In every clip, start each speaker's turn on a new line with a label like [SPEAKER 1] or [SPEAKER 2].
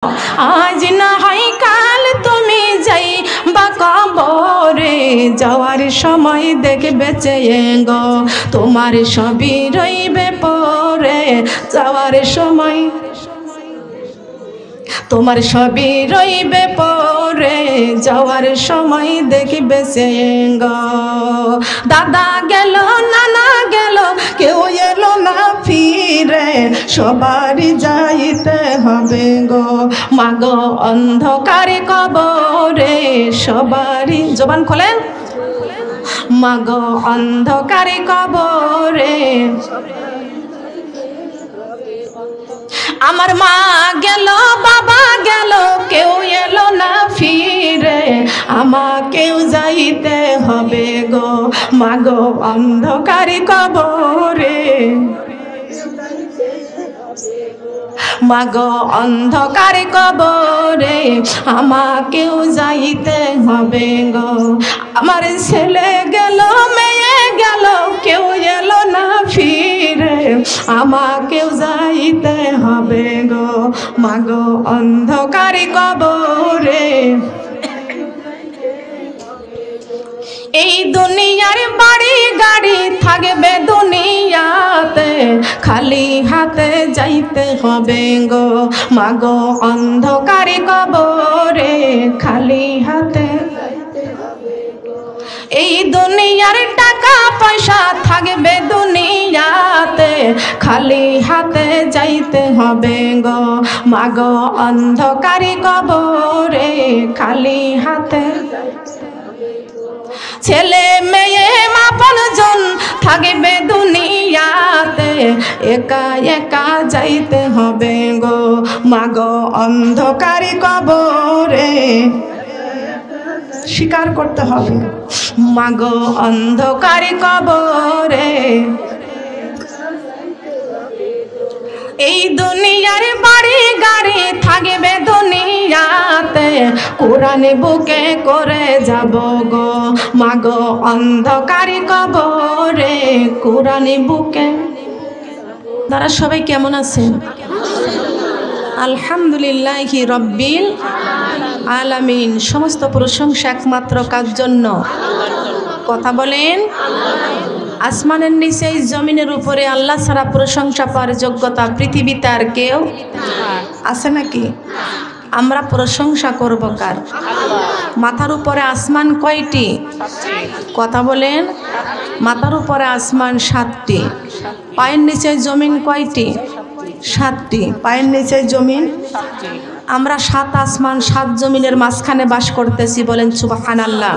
[SPEAKER 1] আজ না হয় কাল তুমি যাই বা কবরে যাওয়ার সময় দেখবে চেয়ে গো তোমার সবই রইবে পরে যাওয়ার সময় তোমার সবই রইবে পরে যাওয়ার সময় দেখবে চেয়ে গো দাদা গেল নানা গেল কেউ এলো না ফিরে সবারই যাইতে হবে গো মাগো অন্ধকারে কবরে সবারই জবান খোলেন মাগো অন্ধকারে কবরে আমার মা গেল বাবা গেল কেউ এলো না ফিরে আমাকেও যাইতে হবে গো মাগো অন্ধকারে কবরে মাগো অন্ধকারে কবরে আমাকেও যাইতে হবে গো আমার ছেলে গেল মেয়ে গেল কেউ এলো না ফিরে আমাকেও যাইতে হবে গো মাগো অন্ধকারে কবরে এই দুনিয়ার বাড়ি গাড়ি থাকবে দুনিয়াতে খালি হাতে যাইতে হবে গো মাগো অন্ধকারে কবরে খালি হাতে এই দুনিয়ার টাকা পয়সা থাকবে দুনিয়াতে খালি হাতে যাইতে হবে গো মাগো অন্ধকারে কবরে খালি হাতে ছেলে মেয়ে আপনজন থাকবে দুনিয়াতে একা একা যাইতে হবে গো মাগো অন্ধকারে কবরে স্বীকার করতে হবে মাগো অন্ধকারে কবরে এই দুনিয়ার বাড়ি গাড়ি থাকবে দুনিয়াতে কোরআনে বুকে করে যাব গো মাগো অন্ধকারে কবরে কোরআনে বুকে তারা সবাই কেমন আছেন আলহামদুলিল্লাহি রব্বিল আলামিন সমস্ত প্রশংসা একমাত্র কার জন্য কথা বলেন আসমানের নিচে জমিনের উপরে আল্লাহ ছাড়া প্রশংসা পাওয়ার যোগ্যতা পৃথিবীতে আর কেউ আছে নাকি আমরা প্রশংসা করব কার মাথার উপরে আসমান কয়টি কথা বলেন মাথার উপরে আসমান 7টি পায়ের নিচে জমিন কয়টি 7টি পায়ের নিচে জমিন আমরা 7 আসমান 7 জমিনের মাঝখানে বাস করতেছি বলেন সুবহানাল্লাহ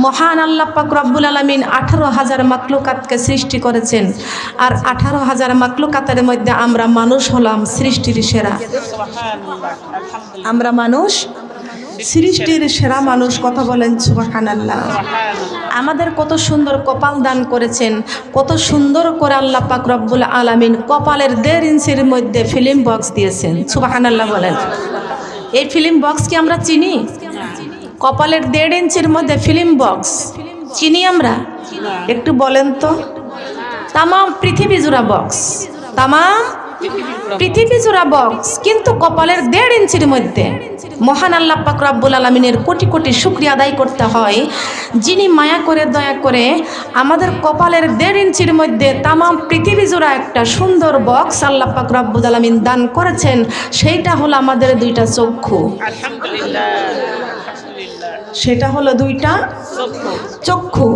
[SPEAKER 1] মহান আল্লাহ পাক রব্বুল আলামিন 18,000 মাখলুকাতকে সৃষ্টি করেছেন আর 18,000 মাখলুকাতের মধ্যে আমরা মানুষ হলাম সৃষ্টির সেরা আমরা মানুষ সৃষ্টির সেরা মানুষ কথা বলেন সুবহানাল্লাহ আমাদের কত সুন্দর কপাল দান করেছেন কত সুন্দর করে আল্লাহ পাক রব্বুল আলামিন কপালের 1.5 ইঞ্চির মধ্যে ফিল্ম বক্স দিয়েছেন সুবহানাল্লাহ বলেন এই ফিল্ম বক্স কি আমরা চিনি কপালের 1.5 ইঞ্চির মধ্যে ফিল্ম বক্স চিনি আমরা একটু বলেন তো তাম পৃথিবী জোড়া বক্স তাম পৃথিবী জোড়া বক্স কিন্তু কপালের 1.5 ইঞ্চির মধ্যে মহান আল্লাহ পাক রব্বুল আলামিনের কোটি কোটি শুকরিয়া আদায় করতে হয় যিনি মায়া করে দয়া করে আমাদের কপালের 1.5 ইঞ্চির মধ্যে তাম পৃথিবী জোড়া একটা সুন্দর বক্স আল্লাহ পাক রব্বুল আলামিন দান করেছেন সেইটা হলো আমাদের 2টা চক্ষু আলহামদুলিল্লাহ সেটা হলো 2টা চক্ষু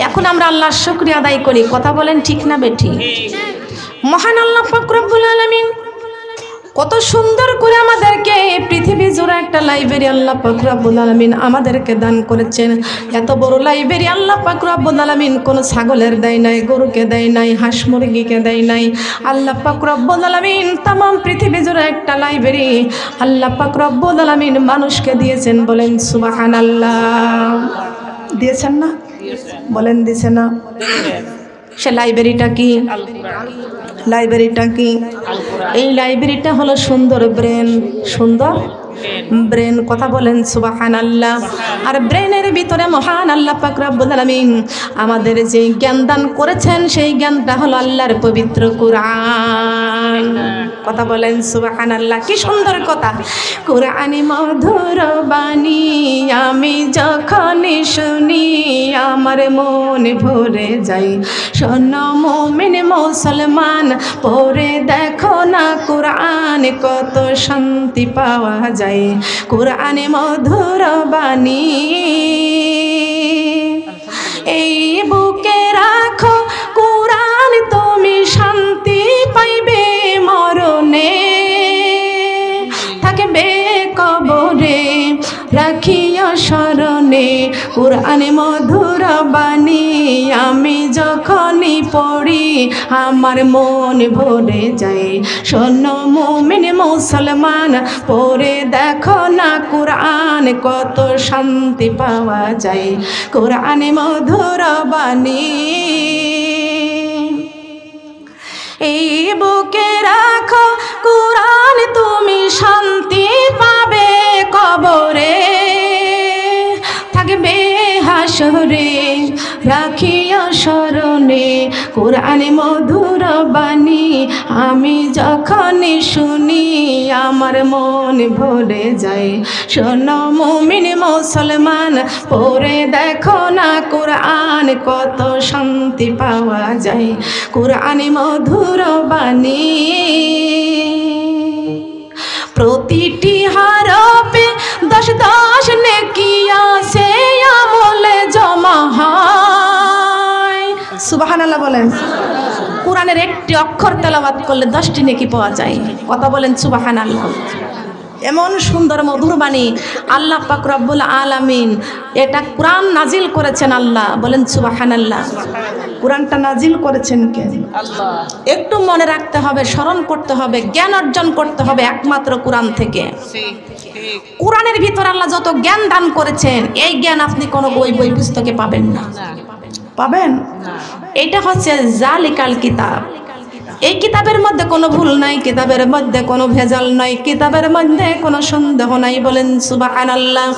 [SPEAKER 1] এখন আমরা আল্লাহর শুকরিয়া আদায় করি কথা বলেন ঠিক না বেঠিক মহান আল্লাহ পাক রব্বুল আলামিন কত সুন্দর করে আমাদেরকে পৃথিবী জোড়া একটা লাইব্রেরি আল্লাহ পাক রব্বুল আলামিন আমাদেরকে দান করেছেন এত বড় লাইব্রেরি আল্লাহ পাক রব্বুল আলামিন কোনো ছাগলের দেয় নাই গরুকে দেয় নাই হাঁস মুরগিকে দেয় নাই আল্লাহ পাক রব্বুল আলামিন तमाम পৃথিবী জোড়া একটা লাইব্রেরি আল্লাহ পাক রব্বুল আলামিন মানুষকে দিয়েছেন বলেন সুবহানাল্লাহ দিয়েছেন না বলেন দিয়েছে না সে লাইব্রেরিটা কি লাইব্রেরিটা কি এই লাইব্রেরিটা হলো সুন্দর ব্রেন সুন্দর ব্রেন, কথা বলেন সুবহানাল্লাহ। আর ব্রেনের ভিতরে মহান আল্লাহ পাক রব্বুল আলামিন আমাদের যে জ্ঞান দান করেছেন সেই জ্ঞানটা হলো আল্লাহর পবিত্র কুরআন। কথা বলেন সুবহানাল্লাহ। কি সুন্দর কথা, কুরআনি মধুর বাণী আমি যখন শুনি আমার মন ভরে যায়। শোনো মুমিন মুসলমান পড়ে দেখো না কুরআন কত শান্তি পাওয়া যায়। কুরআনে মধুর বাণী এই বুকে রাখো কুরআন তুমি শান্তি পাইবে মরণে, থাকবে কবরে রাখিয়া স্মরণে। কুরআনে মধুর বাণী আমি যখনই পড়ি আমার মন ভরে যায়। শোনো মুমিন মুসলমান পড়ে দেখো না কুরআন কত শান্তি পাওয়া যায়। কুরআনে মধুর বাণী এই বুকে রাখো কুরআন তুমি শান্তি পাবে কবরে, থাকবে হাসরে রাখিয়া স্মরণে। কুরআনে মধুর বাণী আমি যখনই শুনি আমার মন ভরে যায়। শোনো মুমিন মুসলমান পড়ে দেখো না কুরআন কত শান্তি পাওয়া যায়। কুরআনে মধুর বাণী প্রতিটি হরফে 10 নেকি আছে আমলে জমা হয়। সুবহানাল্লাহ বলেন। কুরআনের একটি অক্ষর তেলাওয়াত করলে 10টি নেকি পাওয়া যায়। কথা বলেন সুবহানাল্লাহ। এমন সুন্দর মধুর বাণী আল্লাহ পাক রব্বুল আলামিন এটা কুরআন নাজিল করেছেন আল্লাহ। বলেন সুবহানাল্লাহ। কুরআনটা নাজিল করেছেন কে? আল্লাহ। একটু মনে রাখতে হবে, স্মরণ করতে হবে, জ্ঞান অর্জন করতে হবে একমাত্র কুরআন থেকে। কুরআনের ভিতর আল্লাহ যত জ্ঞান দান করেছেন এই জ্ঞান আপনি কোনো বই পুস্তকে পাবেন না। পাবেন? এটা হচ্ছে জালিকাল কিতাব। এই কিতাবের মধ্যে কোনো ভুল নাই, কিতাবের মধ্যে কোনো ভেজাল নাই, কিতাবের মধ্যে কোনো সন্দেহ নাই। বলেন সুবহানাল্লাহ।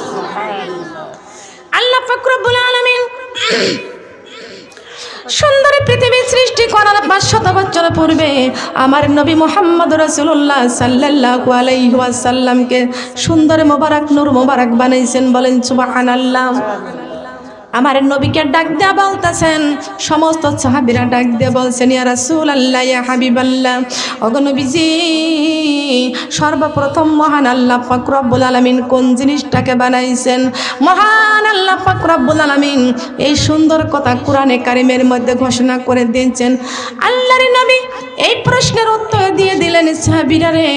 [SPEAKER 1] আল্লাহ পাক রব্বুল আলামিন সুন্দর পৃথিবী সৃষ্টি করার 500 বছর পূর্বে আমার নবী মুহাম্মদ রাসূলুল্লাহ সাল্লাল্লাহু আলাইহি ওয়াসাল্লামকে সুন্দর মোবারক নূর মোবারক বানাইছেন। বলেন সুবহানাল্লাহ। আমার নবীকে ডাক দেয়া বলতেছেন, সমস্ত সাহাবীরা ডাক দিয়ে বলছেন ইয়া রাসূলুল্লাহ ইয়া হাবিবাল্লাহ, ওগো নবীজি সর্বপ্রথম মহান আল্লাহ পাক রব্বুল আলামিন কোন জিনিসটাকে বানাইছেন? মহান আল্লাহ পাক রব্বুল আলামিন এই সুন্দর কথা কোরআনে কারিমের মধ্যে ঘোষণা করে দিয়েছেন। আল্লাহর নবী এই প্রশ্নের উত্তর দিয়ে দিলেন, সাহাবীরা রে,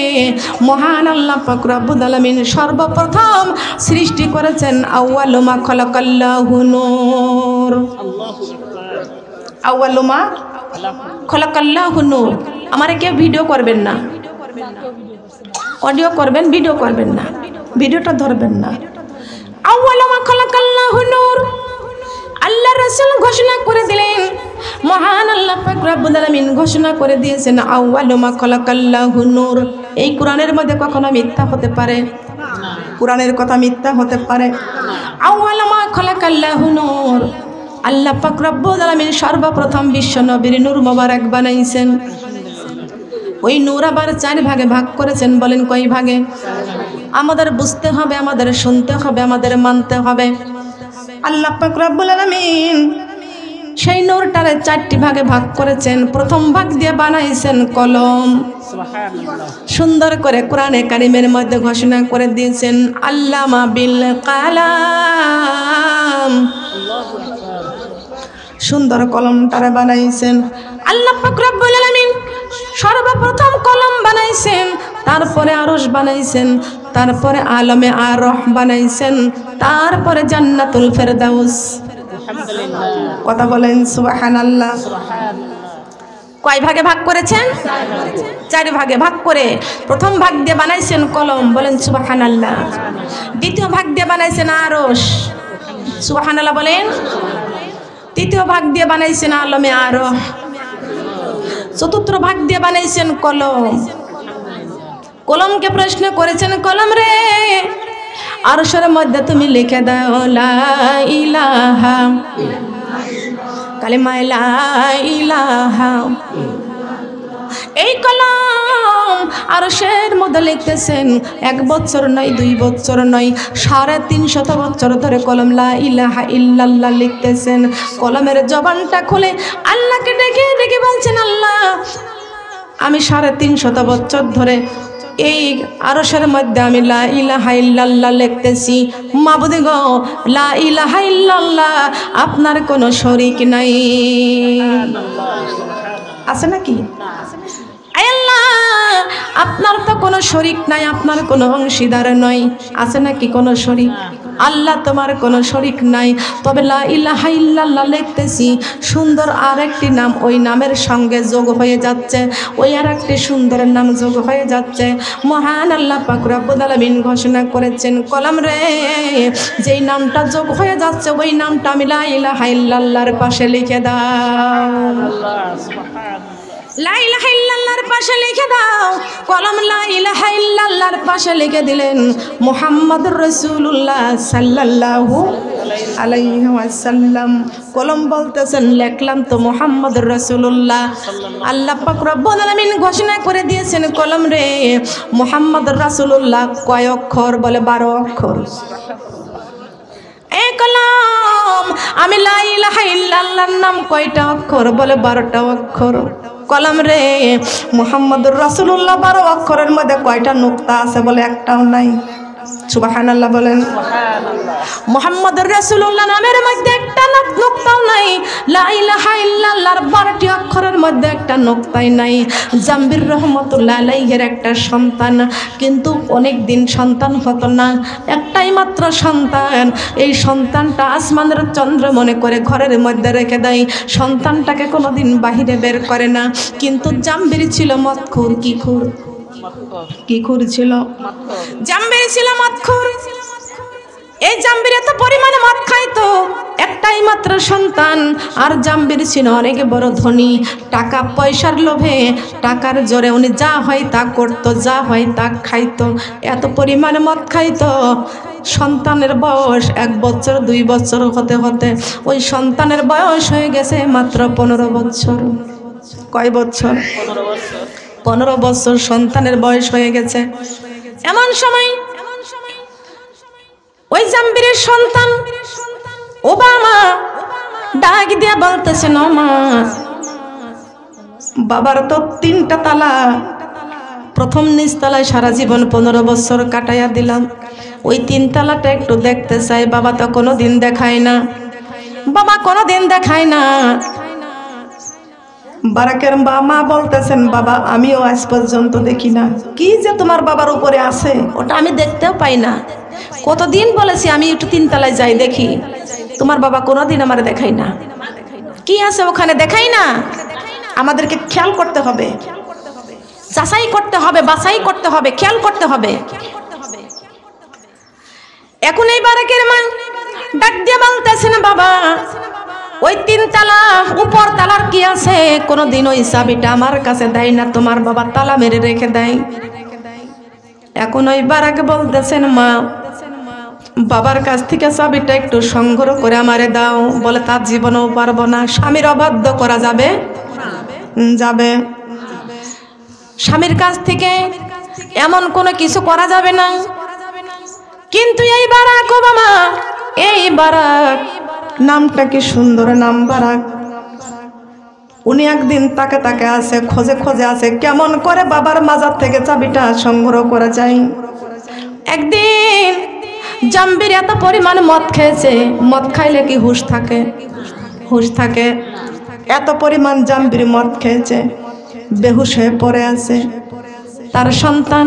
[SPEAKER 1] মহান আল্লাহ পাক রব্বুল আলামিন সর্বপ্রথম সৃষ্টি করেছেন আউয়ালু মা খালাকাল্লাহু নূর। আউয়ালু মা খালাকাল্লাহু নূর। আমারে কেউ ভিডিও করবেন না, অডিও করবেন, ভিডিও করবেন না, ভিডিওটা ধরবেন না। আউয়ালু মা খালাকাল্লাহু নূর আল্লাহ রাসূল ঘোষণা করে দিলেন, মহান আল্লাহ পাক রব্বুল আলামিন ঘোষণা করে দিয়েছেন আউয়ালু মা খালাকাল্লাহু নূর। এই কোরআনের মধ্যে কখনো মিথ্যা হতে পারে? কোরআনের কথা মিথ্যা হতে পারে? আউয়ালু মা খালাকাল্লাহু নূর। আল্লাহ পাক রব্বুল আলামিন সর্বপ্রথম বিশ্ব নবীর নূর মোবারক বানাইছেন। ওই নূর আবার 4 ভাগে ভাগ করেছেন। বলেন কয় ভাগে? আমাদের বুঝতে হবে, আমাদের শুনতে হবে, আমাদের মানতে হবে। আল্লাহ পাক রব্বুল আলামিন সেই নূরটারে 4টি ভাগে ভাগ করেছেন। প্রথম ভাগ দিয়ে বানাইছেন কলম। সুন্দর করে কোরআনে কারিমের মধ্যে ঘোষণা করে দিয়েছেন আল্লামা বিল কালাম। সুন্দর কলমটারে বানাইছেন আল্লাহ পাক রব্বুল আলামিন। সর্বপ্রথম কলম বানাইছেন, তারপরে আরশ বানাইছেন, তারপরে আলমে আরহ বানাইছেন, তারপরে জান্নাতুল ফেরদাউস। কথা বলেন সুবহানাল্লাহ। কয় ভাগে ভাগ করেছেন? 4 ভাগে ভাগ করে প্রথম ভাগ দিয়ে বানাইছেন কলম। বলেন সুবহানাল্লাহ। দ্বিতীয় ভাগ দিয়ে বানাইছেন আরশ। সুবহানাল্লাহ বলেন। তৃতীয় ভাগ দিয়ে বানাইছেন আলমে আরহ। চতুর্থ ভাগ দিয়ে বানাইছেন কলম। কলমকে প্রশ্ন করেছেন, কলম রে আরশের মধ্যে তুমি লিখে দাও লা ইলাহা, কালিমা লা ইলাহা। এই কলম আরশের মধ্যে লিখতেছেন 1 বছর নয়, 2 বছর নয়, 350 বছর ধরে কলম লা ইলাহা ইল্লাল্লাহ লিখতেছেন। কলমের জবানটা খুলে আল্লাহকে ডেকে ডেকে বলছেন, আল্লাহ আমি 350 বছর ধরে এই আরশের মধ্যে আমি লা ইলাহা ইল্লাল্লাহ লিখতেছি। মাবুদ গো, লা ইলাহা ইল্লাল্লাহ আপনার কোনো শরীক নাই। আছে নাকি? আল্লাহ আপনার তো কোনো শরীক নাই, আপনার কোনো অংশীদার নয়। আছে নাকি কোনো শরীক? আল্লাহ তোমার কোনো শরীক নাই। তবে লা ইলাহা ইল্লাল্লাহ লিখতেছি, সুন্দর আরেকটি নাম ওই নামের সঙ্গে যোগ হয়ে যাচ্ছে, ওই আরেকটি সুন্দর নাম যোগ হয়ে যাচ্ছে। মহান আল্লাহ পাক রব্বুল আলামিন ঘোষণা করেছেন, কলম রে যেই নামটা যোগ হয়ে যাচ্ছে ওই নামটা আমি লা ইলাহা ইল্লাল্লাহর পাশে লিখে দাও। লা ইলাহা ইল্লাল্লাহর পাশে লিখে দাও। কলম লা ইলাহা ইল্লাল্লাহর পাশে লিখে দিলেন মুহাম্মাদুর রাসূলুল্লাহ সাল্লাল্লাহু আলাইহি ওয়াসাল্লাম। কলম বলতেছেন লিখলাম তো মুহাম্মাদুর রাসূলুল্লাহ। আল্লাহ পাক রব্বুল আলামিন ঘোষণা করে দিয়েছেন, কলম রে মুহাম্মাদুর রাসূলুল্লাহ কয় অক্ষর? বলে 12 অক্ষর। এই কলম আমি লা ইলাহা ইল্লাল্লাহর নাম কয়টা অক্ষর? বলে 12টা অক্ষর। কলম রে মুহাম্মাদুর রাসূলুল্লাহ 12 অক্ষরের মধ্যে কয়টা নুক্তা আছে? বলে একটাও নাই। সুবহানাল্লাহ বলেন। মুহাম্মাদুর রাসূলুল্লাহ নামের মধ্যে একটা নুক্তাও নাই। লা ইলাহা ইল্লাল্লাহর 12টি অক্ষরের মধ্যে একটা নুক্তাই নাই। জাম্বির রহমাতুল্লাহ আলাইহির একটা সন্তান, কিন্তু অনেক দিন সন্তান হতো না, একটাই মাত্র সন্তান। এই সন্তানটা আসমানের চন্দ্র মনে করে ঘরের মধ্যে রেখে দেয়, সন্তানটাকে কোনোদিন বাহিরে বের করে না। কিন্তু জাম্বির ছিল মদখুর। কি খুর ছিল? জাম্বির ছিল মদখুর। এই জাম্বির এত পরিমাণে মদ খাইতো, একটাই মাত্র সন্তান। আর জাম্বির ছিল অনেক বড় ধনী, টাকা পয়সার লোভে টাকার জোরে উনি যা হয় তা করতো, যা হয় তা খাইতো, এত পরিমাণে মদ খাইতো। সন্তানের বয়স 1 বছর 2 বছর হতে হতে ওই সন্তানের বয়স হয়ে গেছে মাত্র 15 বছর। কয় বছর? 15 বছর সন্তানের বয়স হয়ে গেছে। এমন সময় ওই জাম্বিরের সন্তান ওবামা ডাক দিয়া বলতেছে, মা বাবার তো 3টা তালা, প্রথম নিচতলায় সারা জীবন 15 বছর কাটাইয়া দিলাম, ওই 3 তালাটা একটু দেখতে চাই। বাবা তো কোনোদিন দেখায় না, বাবা কোনোদিন দেখায় না। বারাকের মা বলতেছেন, বাবা আমিও আজ পর্যন্ত দেখি না। কি যে তোমার বাবার উপরে আছে ওটা আমি দেখতেও পাই না। কতদিন বলেছি আমি একটু 3 তলায় যাই দেখি, তোমার বাবা কোনোদিন আমার দেখাই না। কি আছে ওখানে? দেখাই না। আমাদেরকে খেয়াল করতে হবে, যাচাই করতে হবে, বাছাই করতে হবে, খেয়াল করতে হবে। এখন এই বারাকের মা ডাক দিয়ে বলতেছেন, বাবা ওই 3 তালা উপর তালার কি আছে? কোনোদিন ওই চাবিটা আমার কাছে দেয় না, তোমার বাবা তালা মেরে রেখে দেয়। এখন ওই বারাক বলতেছেন, মা বাবার কাছ থেকে চাবিটা একটু সংগ্রহ করে আমারে দাও। বলে তার জীবনেও পারবো না। স্বামীর অবাধ্য করা যাবে? যাবে। স্বামীর কাছ থেকে এমন কোনো কিছু করা যাবে না। কিন্তু এই বারাক ওবামা, এই বারাক নামটা কি সুন্দর নাম, বারাক। উনি একদিন তাকে তাকে আছে, খোঁজে খোঁজে আছে কেমন করে বাবার মাজার থেকে চাবিটা সংগ্রহ করা যায়। একদিন জাম্বির এত পরিমাণ মদ খেয়েছে, মদ খাইলে কি হুঁশ থাকে? হুঁশ থাকে। এত পরিমাণ জাম্বির মদ খেয়েছে, বেহুশ হয়ে পড়ে আছে। তার সন্তান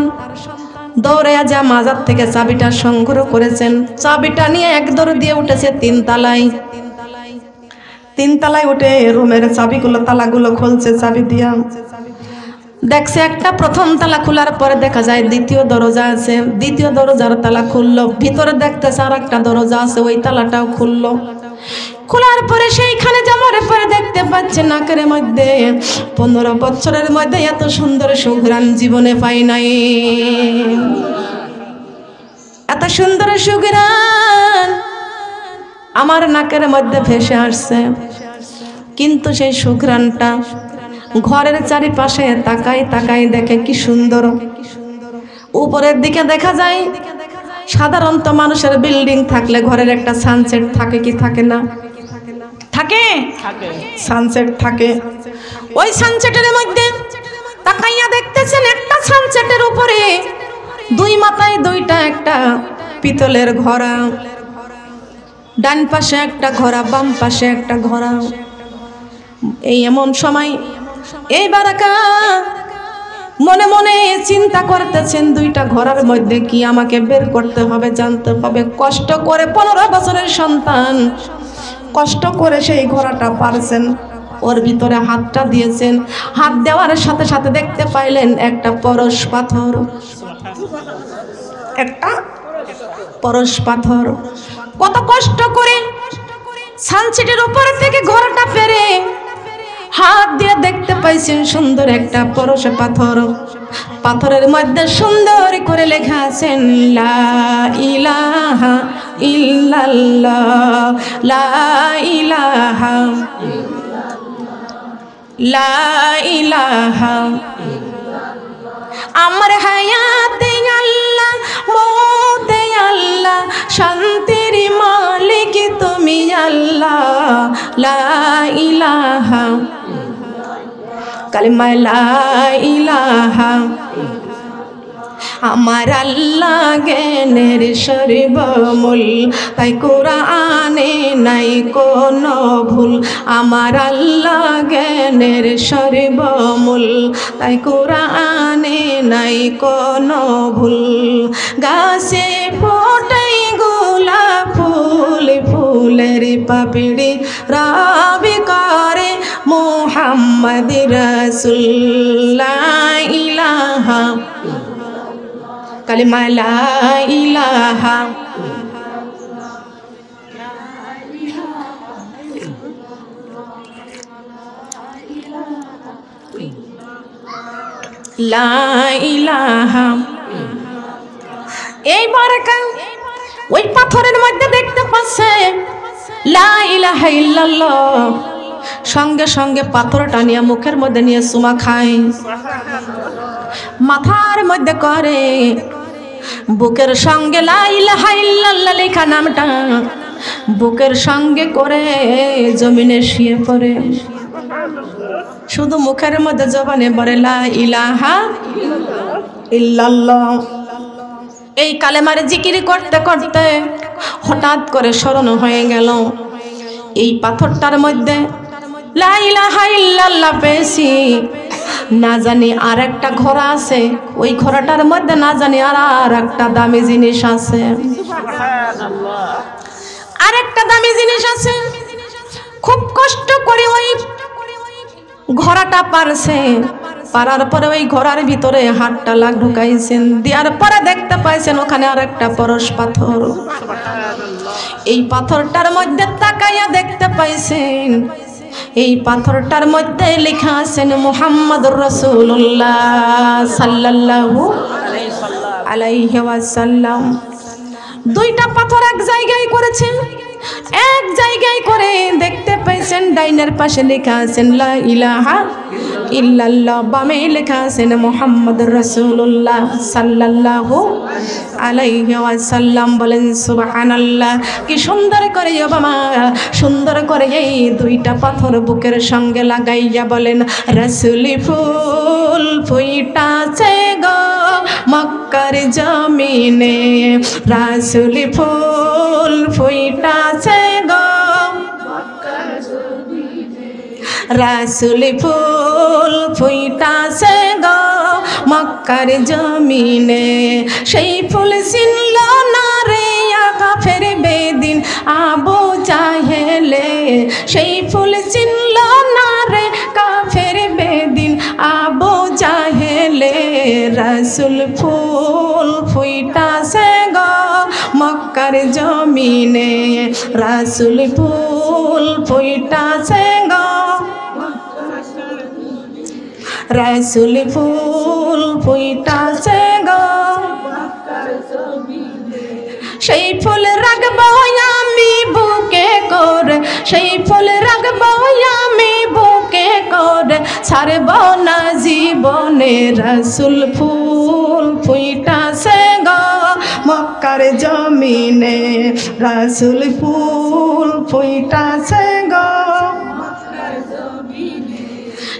[SPEAKER 1] দৌড়ে যা মাজার থেকে চাবিটা সংগ্রহ করেছেন, চাবিটা নিয়ে এক দৌড় দিয়ে উঠেছে 3 তালায়। 3 তালায় উঠে রুমের চাবিগুলো তালাগুলো খুলছে চাবি দিয়া। দেখছে একটা প্রথম তালা খোলার পরে দেখা যায় দ্বিতীয় দরজা আছে। দ্বিতীয় দরজার তালা খুললো, ভিতরে দেখতেছে আর একটা দরজা আছে, ওই তালাটাও খুললো। খোলার পরে সেইখানে যাওয়ার পরে দেখতে পাচ্ছে নাকের মধ্যে 15 বছরের মধ্যে এত সুন্দর সুঘ্রাণ জীবনে পাই নাই। এত এত সুন্দর সুঘ্রাণ আমার নাকের মধ্যে ভেসে আসছে, কিন্তু সেই সুঘ্রাণটা ঘরের চারিপাশে তাকাই তাকাই দেখে কি সুন্দর। উপরের দিকে দেখা যায় সাধারণত মানুষের বিল্ডিং থাকলে ঘরের একটা সানসেট থাকে কি থাকে না? থাকে, সানসেট থাকে। ওই সানসেটের মধ্যে তাকাইয়া দেখতেছেন একটা সানসেটের উপরে দুই মাথায় দুইটা একটা পিতলের ঘোড়া, ডান পাশে একটা ঘোড়া, বাম পাশে একটা ঘোড়া। এই এমন সময় এই বারাকা মনে মনে চিন্তা করতেছেন দুইটা ঘোড়ার মধ্যে কি আমাকে বের করতে হবে, জানতে হবে। কষ্ট করে 15 বছরের সন্তান কষ্ট করে সেই ঘোড়াটা পারছেন, ওর ভিতরে হাতটা দিয়েছেন। হাত দেওয়ার সাথে সাথে দেখতে পাইলেন একটা পরশ পাথর, একটা পরশ পাথর। কত কষ্ট করে সানসেটের উপর থেকে ঘোড়াটা পেরে হাত দিয়ে দেখতে পাইছেন সুন্দর একটা পরশ পাথর। পাথরের মধ্যে সুন্দর করে লেখা আছেন লা ইলাহা ইল্লাল্লাহ, লা ইলাহা, লা ইলাহা। আমার হায়াতে আল্লাহ, মৌতে আল্লাহ, শান্তির মালিক তুমি আল্লাহ, লা ইলাহা, কালিমা লা ইলাহা। আমার আল্লাহ জ্ঞানের সর্বমূল, তাই কোরআনে নাই কোনো ভুল। আমার আল্লাহ জ্ঞানের সর্বমূল, তাই কোরআনে নাই কোনো ভুল। গাছে ফোটাই গোলাপ ফুল, ফুলের পাপড়ি রাবি করে মুহাম্মদ রাসূল, লা ইলাহা, কালিমা লা ইলাহা। লা ইলাহা। এই বারাকা ওই পাথরের মধ্যে দেখতে পাচ্ছে লা ইলাহা ইল্লাল্লাহ। সঙ্গে সঙ্গে পাথরটা নিয়ে মুখের মধ্যে নিয়ে চুমা খায়, মাথার মধ্যে করে, বুকের সঙ্গে লা ইলাহা ইল্লাল্লাহ লেখা নামটা বুকের সঙ্গে করে জমিনে শুয়ে পড়ে। শুধু মুখের মধ্যে জবানে বলে লা ইলাহা ইল্লাল্লাহ। এই কালেমার জিকির করতে করতে হঠাৎ করে স্মরণ হয়ে গেল এই পাথরটার মধ্যে লা ইলাহা ইল্লাল্লাহ পেয়েছি, না জানি আর একটা ঘোড়া আছে, ওই ঘোড়াটার মধ্যে না জানি আর একটা দামি জিনিস আছে, আর একটা দামি জিনিস আছে। খুব কষ্ট করে ওই ঘোড়াটা পারছে, পারার পরে ওই ঘোড়ার ভিতরে হাতটা লাগ ঢুকাইছেন, দেওয়ার পরে দেখতে পাইছেন ওখানে আর একটা পরশ পাথর। এই পাথরটার মধ্যে তাকাইয়া দেখতে পাইছেন এই পাথরটার মধ্যে লেখা আছেন মুহাম্মদুর রাসূলুল্লাহ সাল্লাল্লাহু আলাইহি ওয়াসাল্লাম। দুইটা পাথর এক জায়গায় করেছেন, এক জায়গায় করে দেখতে পাইছেন ডাইনের পাশে লেখা আছেন লা ইলাহা ইল্লাল্লাহ, বামে লেখা আছেন মুহাম্মদুর রাসূলুল্লাহ সাল্লাল্লাহু আলাইহি ওয়াসাল্লাম। বলেন সুবহানাল্লাহ। কি সুন্দর করে বাবা, সুন্দর করে এই দুইটা পাথর বুকের সঙ্গে লাগাইয়া বলেন রাসূলি ফুল ফুইটাছে গো মক্কার জমিনে, রাসূলি ফুল ফুইটাছে গো মক্কার জমিনে, রাসূলি ফুল ফুইটাছে গো মক্কার জমিনে। সেই ফুল ছিনল না রে কাফের বেদিন আবু জাহেলে, সেই ফুল ছিনল না রে কাফের বেদিন আবু জাহেলে, রাসূল ফুল ফুইটাছে গো মক্কার জমিনে, রাসূল ফুল ফুইটাছে গো, রাসূল ফুল ফুইটাছে গো। সেই ফুল রাখবো আমি বুকে করে, সেই ফুল রাখবো আমি বুকে করে, ছাড়ব না জীবনে রাসূল ফুল ফুইটাছে গো মক্কার জমিনে, রাসূল ফুল ফুইটাছে গো।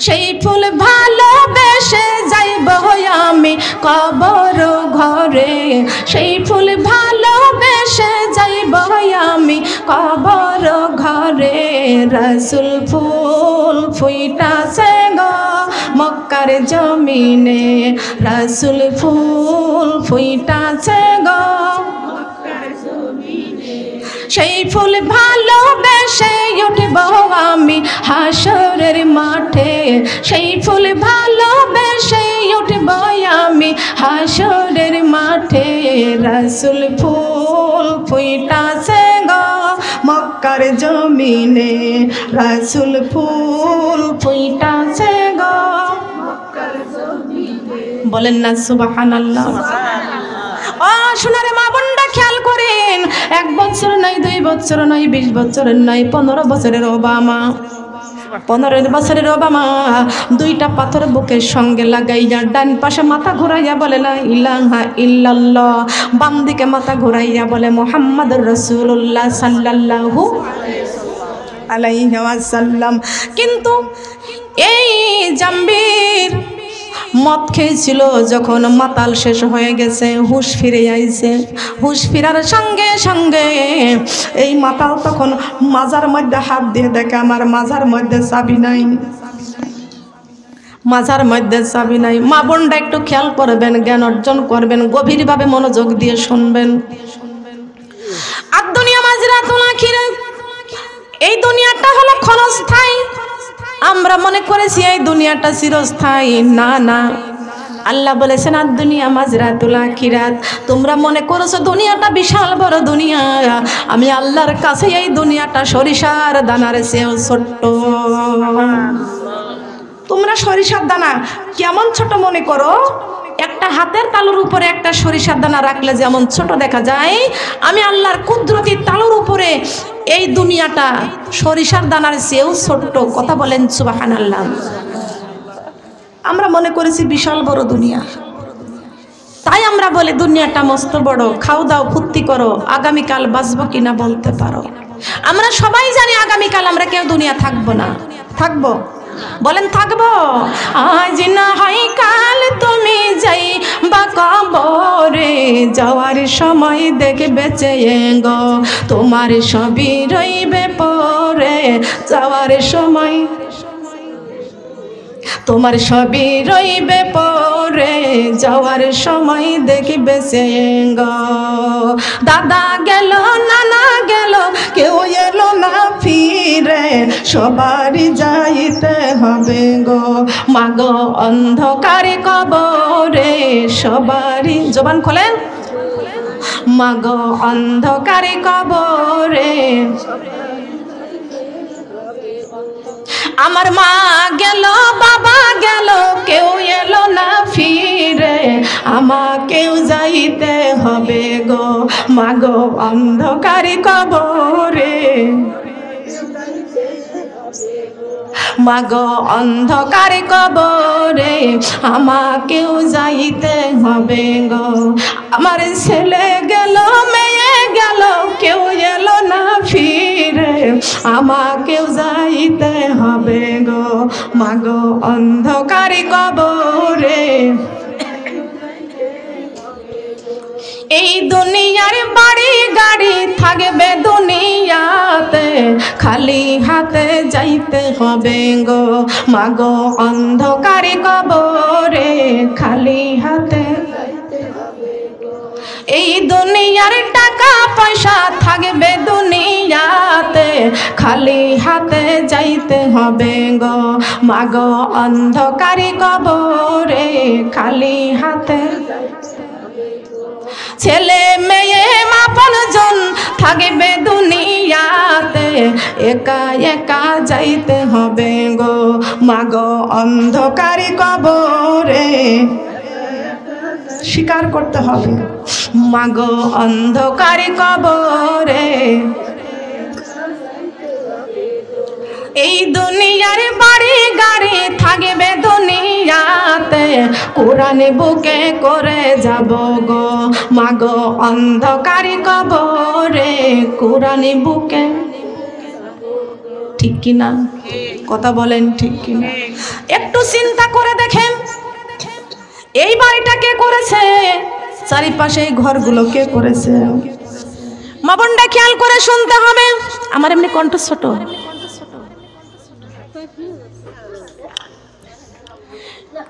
[SPEAKER 1] সেই ফুল ভালোবেসে যাইব আমি কবর ঘরে, সেই ফুল ভালোবেসে যাইব আমি কবর ঘরে, রাসূল ফুল ফুইটাছে গো মক্কার জমিনে, রাসূল ফুল ফুইটাছে গো। সেই ফুল ভালোবেসে উঠব আমি হাসরের মাঠে, সেই ফুল ভালোবেসে উঠব আমি হাসরের মাঠে, রাসূল ফুল ফুইটাছে গো মক্কার জমিনে, রাসূল ফুল ফুইটাছে গো মক্কার জমিনে। বলেন না সুবহানাল্লাহ। ও সোনারে মা বোনরা খেয়াল করেন, 1 বছর নয়, 2 বছর নয়, 20 বছরের নয়, 15 বছরের ওবামা, 15 বছরের ওবামা 2টা পাথর বুকের সঙ্গে লাগাইয়া ডান পাশে মাথা ঘুরাইয়া বলে লা ইলাহা ইল্লাল্লাহ, বাম দিকে মাথা ঘুরাইয়া বলে মুহাম্মাদুর রাসূলুল্লাহ সাল্লাল্লাহু আলাইহি ওয়াসাল্লাম। কিন্তু এই জাম্বির মদ খেয়েছিল, যখন মাতাল শেষ হয়ে গেছে হুশ ফিরে আইছে, হুশ ফিরার সঙ্গে সঙ্গে এই মাতাল তখন মাজার মধ্যে হাত দিয়ে দেখে আমার মাজার মধ্যে চাবি নাই, মাজার মধ্যে চাবি নাই। মা বোনটা একটু খেয়াল করবেন, জ্ঞান অর্জন করবেন, গভীরভাবে মনোযোগ দিয়ে শুনবেন। আর দুনিয়া মাজরাতুল আখিরাত, এই দুনিয়াটা হলো ক্ষণস্থায়ী। আমরা মনে করেছি এই দুনিয়াটা চিরস্থায়ী, না না, আল্লাহ বলেছেন আর দুনিয়া মাজরাতুল আখিরাত। তোমরা মনে করেছো দুনিয়াটা বিশাল বড় দুনিয়া, আমি আল্লাহর কাছে এই দুনিয়াটা সরিষার দানার চেয়েও ছোট্ট। তোমরা সরিষার দানা কেমন ছোট মনে করো, একটা হাতের তালুর উপরে একটা সরিষার দানা রাখলে যেমন ছোট দেখা যায়, আমি আল্লাহর কুদরতি তালুর উপরে এই দুনিয়াটা সরিষার দানার চেয়েও ছোট্ট। কথা বলেন সুবহানাল্লাহ। আমরা মনে করেছি বিশাল বড় দুনিয়া, তাই আমরা বলি দুনিয়াটা মস্ত বড়, খাও দাও ফুর্তি করো, আগামীকাল বাঁচবো কিনা বলতে পারো। আমরা সবাই জানি আগামীকাল আমরা কেউ দুনিয়া থাকবো না, থাকবো? বলেন থাকবো? আজ না হয় কাল তুমি যাই বা কবরে, যাওয়ার সময় দেখবে চেয়ে গো তোমার সবই রইবে পরে, যাওয়ার সময় তোমার সবই রইবে পরে, যাওয়ার সময় দেখবে চেয়ে গো। দাদা গেল, নানা গেল, কেউ এলো না ফিরে, সবারই যাইতে হবে গো মাগো অন্ধকারে কবরে, সবারই, জবান খোলেন, মাগো অন্ধকারে কবরে। আমার মা গেল, বাবা গেল, কেউ এলো না ফিরে, আমাকেও যাইতে হবে গো মাগো অন্ধকারে কবরে, মাগো অন্ধকারে কবরে, আমাকেও যাইতে হবে গো। আমার ছেলে গেল, মেয়ে গেল, কেউ এলো না ফিরে, আমাকেও যাইতে হবে গো মাগো অন্ধকারে কবরে। এই দুনিয়ার বাড়ি গাড়ি থাকবে দুনিয়াতে, খালি হাতে যাইতে হবে গো মাগো অন্ধকারে কবরে, খালি হাতে। এই দুনিয়ার টাকা পয়সা থাকবে দুনিয়াতে, খালি হাতে যাইতে হবে গো মাগো অন্ধকারে কবরে, খালি হাতে। ছেলে মেয়ে আপনজন থাকবে দুনিয়াতে, একা একা যাইতে হবে গো মাগো অন্ধকারে কবরে। স্বীকার করতে হবে। মাগো অন্ধকারে কবরে এই দুনিয়ার বাড়ি গাড়ি থাকবে দুনিয়াতে, কোরআন বুকে করে যাব গো মাগো অন্ধকারে কবরে, কোরআন বুকে। ঠিক কিনা? কথা বলেন ঠিক কিনা? একটু চিন্তা করে দেখেন, এই বাড়িটা কে করেছে? চারিপাশে এই ঘরগুলো কে করেছে? মা বোনটা খেয়াল করে শুনতে হবে। আমার এমনি কণ্ঠ ছোট,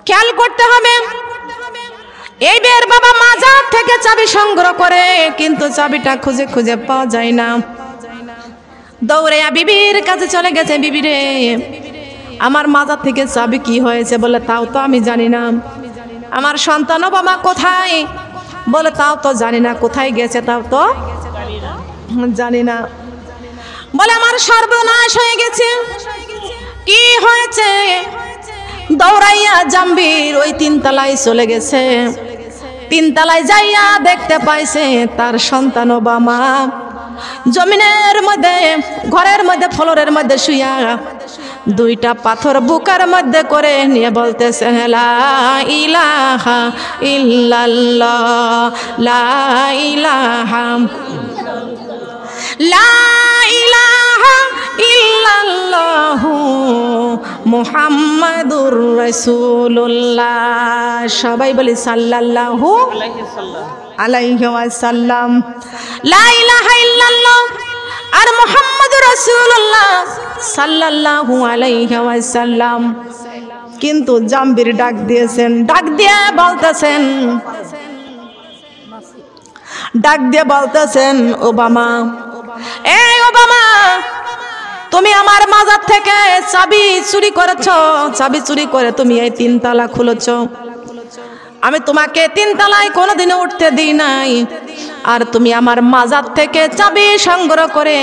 [SPEAKER 1] খেয়াল করতে হবে। এই বের বাবা মাজার থেকে চাবি সংগ্রহ করে, কিন্তু চাবিটা খুঁজে খুঁজে পাওয়া যায় না। দৌড়ে বিবির কাছে চলে গেছে, বিবি রে আমার মাজার থেকে চাবি কি হয়েছে? বলে তাও তো আমি জানি না। আমার সন্তান বাবা কোথায়? বলে তাও তো জানি না। কোথায় গেছে তাও তো জানি না। বলে আমার সর্বনাশ হয়ে গেছে। কি হয়েছে? দৌড়াইয়া জাম্বির ওই 3 তলায় চলে গেছে। 3 তলায় যাইয়া দেখতে পাইছে তার সন্তান ওবামা জমিনের মধ্যে, ঘরের মধ্যে, ফ্লোরের মধ্যে শুইয়া 2টা পাথর বুকের মধ্যে করে নিয়ে বলতেছে লা ইলাহা ইল্লাল্লাহ, লা ইলাহা, লা ইলাহা ইল্লাল্লাহু মুহাম্মাদুর রাসূলুল্লাহ। সবাই বলি সাল্লাল্লাহু আলাইহি ওয়াসাল্লাম। লা ইলাহা ইল্লাল্লাহ আর মুহাম্মাদুর রাসূলুল্লাহ সাল্লাল্লাহু আলাইহি ওয়াসাল্লাম। কিন্তু জাম্বির ডাক দিয়েছেন, ডাক দিয়ে বলতেছেন, ডাক দিয়ে বলতেছেন ওবামা, এই ওবামা তুমি আমার মাজার থেকে চাবি চুরি করেছো। চাবি চুরি করে তুমি এই 3 তলা খুলেছো। আমি তোমাকে 3 তলায় কোনোদিনও উঠতে দিই নাই। আর তুমি আমার মাজার থেকে চাবি সংগ্রহ করে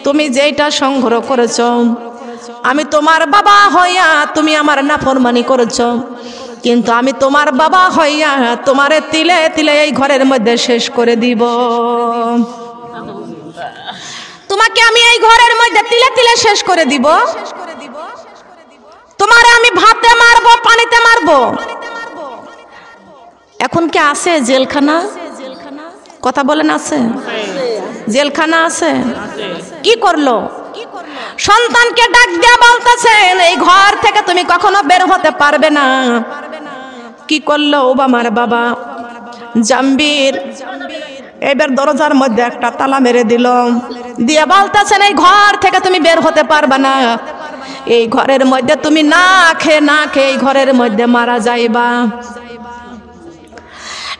[SPEAKER 1] তুমি যেটা সংগ্রহ করেছো, আমি তোমার বাবা হইয়া তুমি আমার নাফরমানি করেছো। কিন্তু আমি তোমার বাবা হইয়া তোমারে তিলে তিলে এই ঘরের মধ্যে শেষ করে দিব। তোমাকে আমি এই ঘরের মধ্যে তিলে তিলে শেষ করে দিব। তোমারে আমি ভাতে মারবো, পানিতে মারবো। এখন কি আছে জেলখানা? কথা বলেন আছে? জেলখানা আছে। কি করলো? সন্তানকে ডাক দিয়া বলতেছেন এই ঘর থেকে তুমি কখনো বের হতে পারবে না। কি করলো ওবামার বাবা? জাম্বির এবার দরজার মধ্যে একটা তালা মেরে দিল, দিয়ে বলতেছেন এই ঘর থেকে তুমি বের হতে পারবে না। এই ঘরের মধ্যে তুমি না খেয়ে এই ঘরের মধ্যে মারা যাইবা।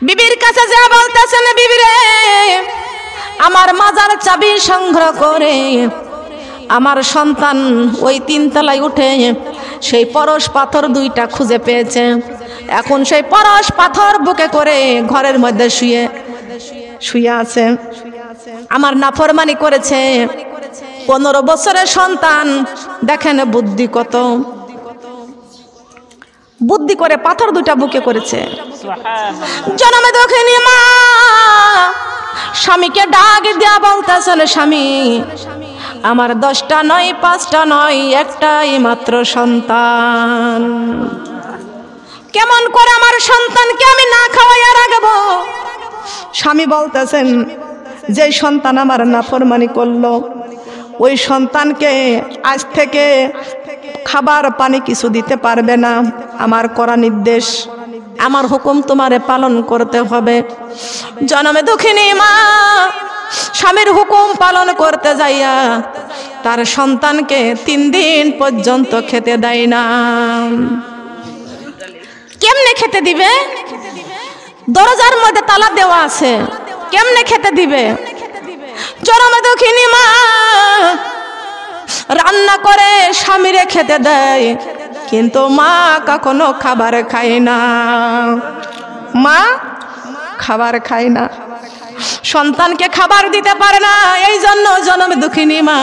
[SPEAKER 1] বিবির কাছে যা বলতেছেন, বিবি রে আমার মাজার চাবি সংগ্রহ করে আমার সন্তান ওই 3 তলায় উঠে সেই পরশ পাথর 2টা খুঁজে পেয়েছে। এখন সেই পরশ পাথর বুকে করে ঘরের মধ্যে শুয়ে আছে। আমার নাফরমানি করেছে। 15 বছরের সন্তান, দেখেন বুদ্ধি কত, বুদ্ধি করে পাথর 2টা বুকে করেছে। জন্মে দেখিনি মা স্বামীকে ডাক দিয়া বলতেছেন, স্বামী আমার 10টা নয় 5টা নয় একটাই মাত্র সন্তান। কেমন করে আমার সন্তানকে আমি না খাওয়াইয়া রাখবো? স্বামী বলতেছেন যে সন্তান আমার নাফরমানি করলো ওই সন্তানকে আজ থেকে খাবার পানি কিছু দিতে পারবে না। আমার করা নির্দেশ, আমার হুকুম তোমারে পালন করতে হবে। জন্মে দুঃখিনী মা স্বামীর হুকুম পালন করতে যাইয়া তার সন্তানকে 3 দিন পর্যন্ত খেতে দেয় না। কেমনে খেতে দিবে? দরজার মধ্যে তালা দেওয়া আছে, কেমনে খেতে দিবে? জন্মে দুঃখিনী মা রান্না করে স্বামীরে খেতে দেয়, কিন্তু মা কখনো খাবার খায় না। মা খাবার খায় না, সন্তানকে খাবার দিতে পারে না। এই জন্য জন্মে দুঃখিনী মা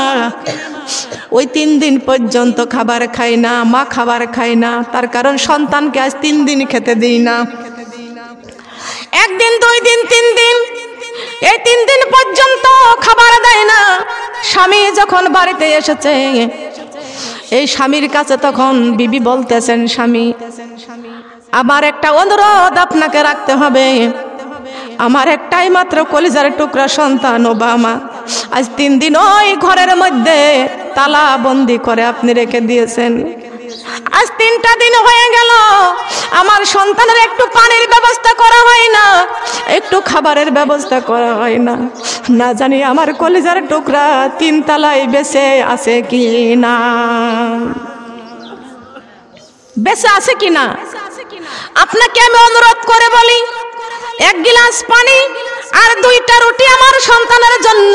[SPEAKER 1] ওই 3 দিন পর্যন্ত খাবার খায় না। মা খাবার খায় না, তার কারণ সন্তানকে আজ 3 দিন খেতে দিই না। একদিন, 2 দিন, 3 দিন, এই 3 দিন পর্যন্ত খাবার দেয় না। স্বামী যখন বাড়িতে এসেছে, এই স্বামীর কাছে তখন বিবি বলতেছেন, স্বামী আমার একটা অনুরোধ আপনাকে রাখতে হবে। আমার একটাই মাত্র কলিজার টুকরা সন্তান ওবামা, আজ 3 দিন ওই ঘরের মধ্যে তালা বন্দি করে আপনি রেখে দিয়েছেন। আজ 3টা দিন হয়ে গেল, আমার সন্তানের একটু পানির ব্যবস্থা করা হয় না, একটু খাবারের ব্যবস্থা করা হয় না। না জানি আমার কলিজার টুকরা 3 তলায় বেঁচে আছে কি না, বেঁচে আছে কি না। আপনাকে আমি অনুরোধ করে বলি, 1 গিলাস পানি আর 2টা রুটি আমার সন্তানের জন্য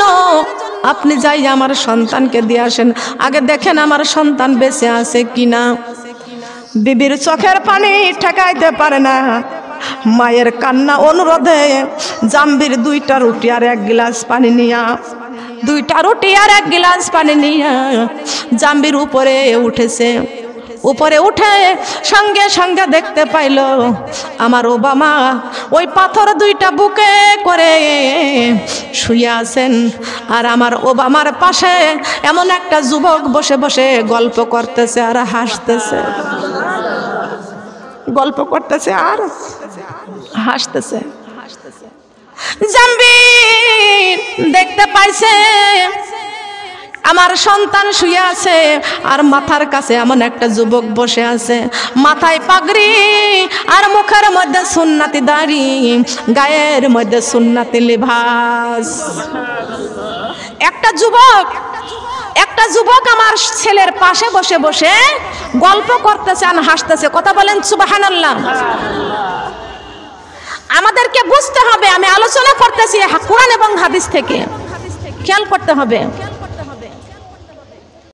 [SPEAKER 1] আপনি যাই আমার সন্তানকে দিয়ে আসেন। আগে দেখেন আমার সন্তান বেঁচে আছে কিনা। বিবির চোখের পানি ঠেকাইতে পারে না, মায়ের কান্না অনুরোধে জাম্বির 2টা রুটি আর 1 গিলাস পানি নিয়া, 2টা রুটি আর 1 গিলাস পানি নিয়া জাম্বির উপরে উঠেছে। উপরে উঠে সঙ্গে সঙ্গে দেখতে পাইল আমার ওবামা ওই পাথর 2টা বুকে করে শুয়ে আছেন। আর আমার ওবামার পাশে এমন একটা যুবক বসে বসে গল্প করতেছে আর হাসতেছে, গল্প করতেছে আর হাসতেছে। জাম্বি দেখতে পাইছে আমার সন্তান শুয়ে আছে আর মাথার কাছে এমন একটা যুবক বসে আছে, মাথায় পাগড়ি আর মুখের মধ্যে সুন্নতি দাড়ি, গায়ের মধ্যে সুন্নতি লিবাস। একটা যুবক আমার ছেলের পাশে বসে বসে গল্প করতেছে আর হাসতেছে। কথা বলেন সুবহানাল্লাহ। আমাদেরকে বুঝতে হবে, আমি আলোচনা করতেছি কোরআন এবং হাদিস থেকে, খেয়াল করতে হবে।